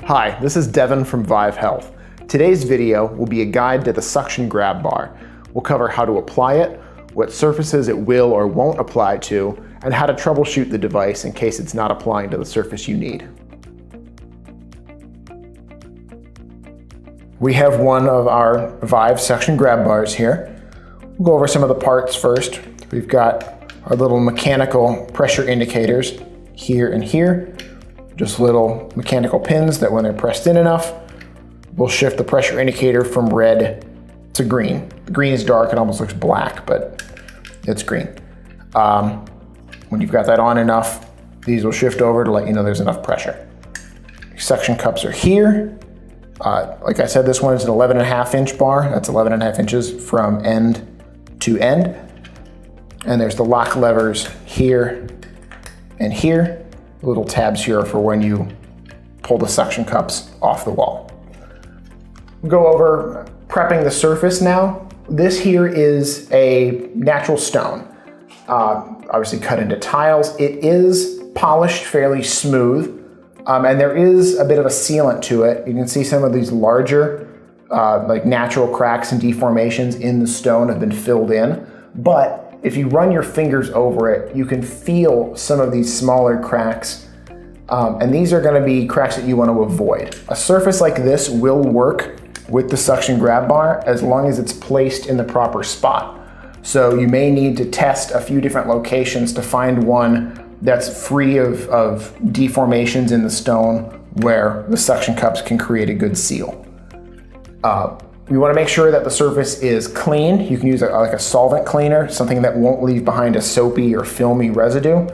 Hi, this is Devin from Vive Health. Today's video will be a guide to the suction grab bar. We'll cover how to apply it, what surfaces it will or won't apply to, and how to troubleshoot the device in case it's not applying to the surface you need. We have one of our Vive suction grab bars here. We'll go over some of the parts first. We've got our little mechanical pressure indicators here and here. Just little mechanical pins that when they're pressed in enough, will shift the pressure indicator from red to green. The green is dark, it almost looks black, but it's green. When you've got that on enough, these will shift over to let you know there's enough pressure. Suction cups are here. Like I said, this one is an 11.5-inch bar. That's 11.5 inches from end to end. And there's the lock levers here and here. Little tabs here for when you pull the suction cups off the wall. We'll go over prepping the surface now. This here is a natural stone, obviously cut into tiles. It is polished fairly smooth, and there is a bit of a sealant to it. You can see some of these larger like natural cracks and deformations in the stone have been filled in, but if you run your fingers over it, you can feel some of these smaller cracks, and these are going to be cracks that you want to avoid. A surface like this will work with the suction grab bar as long as it's placed in the proper spot. So you may need to test a few different locations to find one that's free of deformations in the stone where the suction cups can create a good seal. You want to make sure that the surface is clean. You can use like a solvent cleaner, something that won't leave behind a soapy or filmy residue.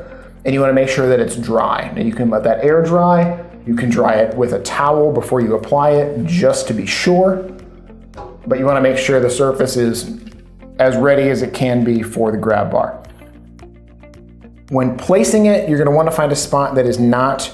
And you want to make sure that it's dry. Now you can let that air dry. You can dry it with a towel before you apply it, just to be sure. But you want to make sure the surface is as ready as it can be for the grab bar. When placing it, you're going to want to find a spot that is not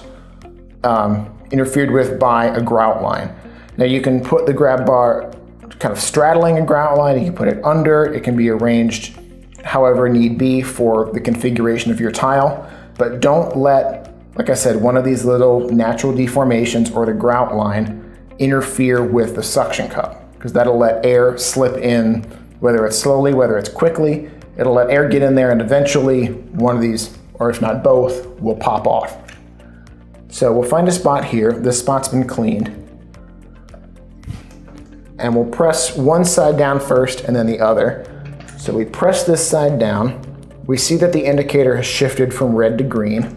interfered with by a grout line. Now you can put the grab bar kind of straddling a grout line, you can put it under, it can be arranged however need be for the configuration of your tile, but don't let, like I said, one of these little natural deformations or the grout line interfere with the suction cup, because that'll let air slip in, whether it's slowly, whether it's quickly. It'll let air get in there and eventually one of these, or if not both, will pop off. So we'll find a spot here. This spot's been cleaned. And we'll press one side down first and then the other. So we press this side down. We see that the indicator has shifted from red to green.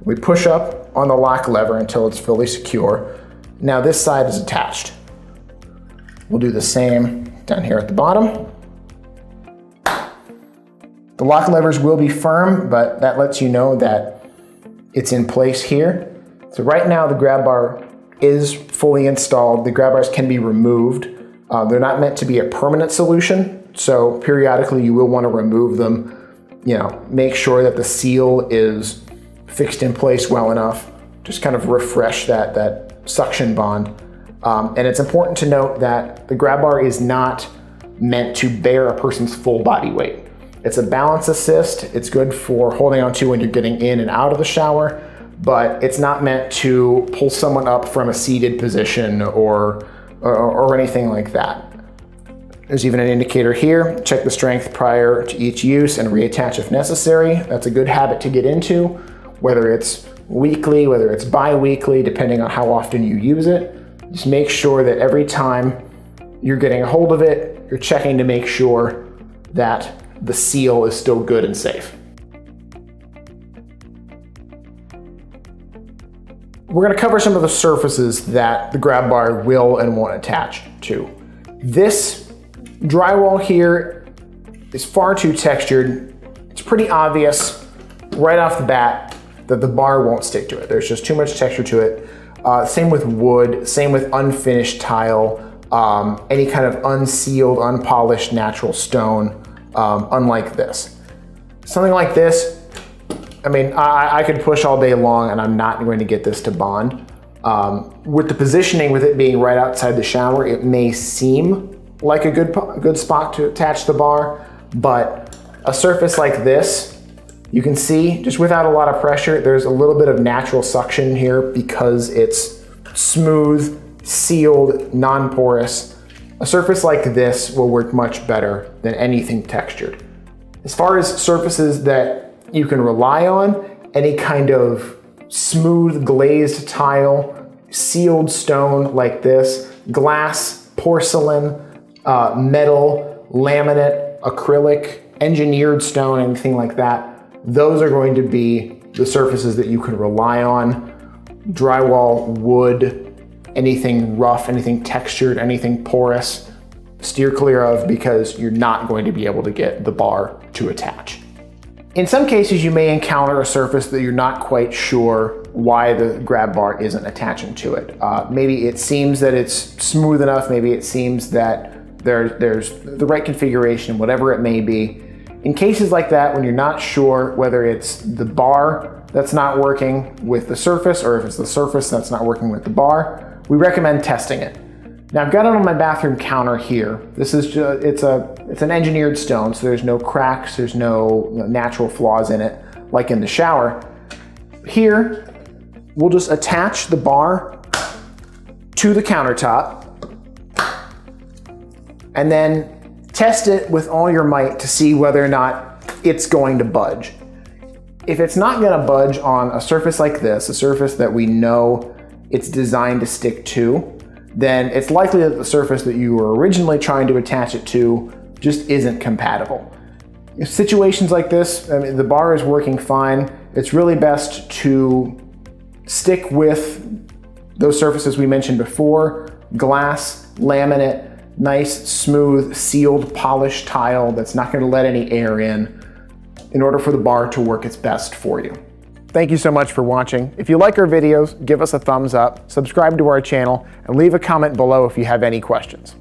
We push up on the lock lever until it's fully secure. Now this side is attached. We'll do the same down here at the bottom. The lock levers will be firm, but that lets you know that it's in place here. So right now the grab bar is fully installed. The grab bars can be removed. They're not meant to be a permanent solution, so periodically you will want to remove them. Make sure that the seal is fixed in place well enough. Just kind of refresh that suction bond. And it's important to note that the grab bar is not meant to bear a person's full body weight. It's a balance assist. It's good for holding on to when you're getting in and out of the shower, but it's not meant to pull someone up from a seated position or anything like that. There's even an indicator here. Check the strength prior to each use and reattach if necessary. That's a good habit to get into, whether it's weekly, whether it's bi-weekly, depending on how often you use it. Just make sure that every time you're getting a hold of it, you're checking to make sure that the seal is still good and safe. We're going to cover some of the surfaces that the grab bar will and won't attach to. This drywall here is far too textured. It's pretty obvious right off the bat that the bar won't stick to it. There's just too much texture to it. Same with wood, same with unfinished tile, any kind of unsealed, unpolished natural stone, unlike this. Something like this, I could push all day long and I'm not going to get this to bond. With the positioning, with it being right outside the shower, it may seem like a good spot to attach the bar, but a surface like this You can see, just without a lot of pressure, there's a little bit of natural suction here because it's smooth, sealed, non-porous. A surface like this will work much better than anything textured. As far as surfaces that you can rely on, any kind of smooth glazed tile, sealed stone like this, glass, porcelain, metal, laminate, acrylic, engineered stone, anything like that, those are going to be the surfaces that you can rely on. Drywall, wood, anything rough, anything textured, anything porous, steer clear of because you're not going to be able to get the bar to attach. In some cases, you may encounter a surface that you're not quite sure why the grab bar isn't attaching to it. Maybe it seems that it's smooth enough, maybe it seems that there's the right configuration, whatever it may be. In cases like that, when you're not sure whether it's the bar that's not working with the surface or if it's the surface that's not working with the bar, we recommend testing it. Now I've got it on my bathroom counter here. This is just, it's an engineered stone, so there's no cracks, there's no natural flaws in it, like in the shower. Here, we'll just attach the bar to the countertop and then test it with all your might to see whether or not it's going to budge. If it's not gonna budge on a surface like this, a surface that we know it's designed to stick to, then it's likely that the surface that you were originally trying to attach it to just isn't compatible. In situations like this, I mean, the bar is working fine. It's really best to stick with those surfaces we mentioned before: glass, laminate, nice, smooth, sealed, polished tile that's not going to let any air in order for the bar to work its best for you. Thank you so much for watching. If you like our videos, give us a thumbs up, subscribe to our channel, and leave a comment below if you have any questions.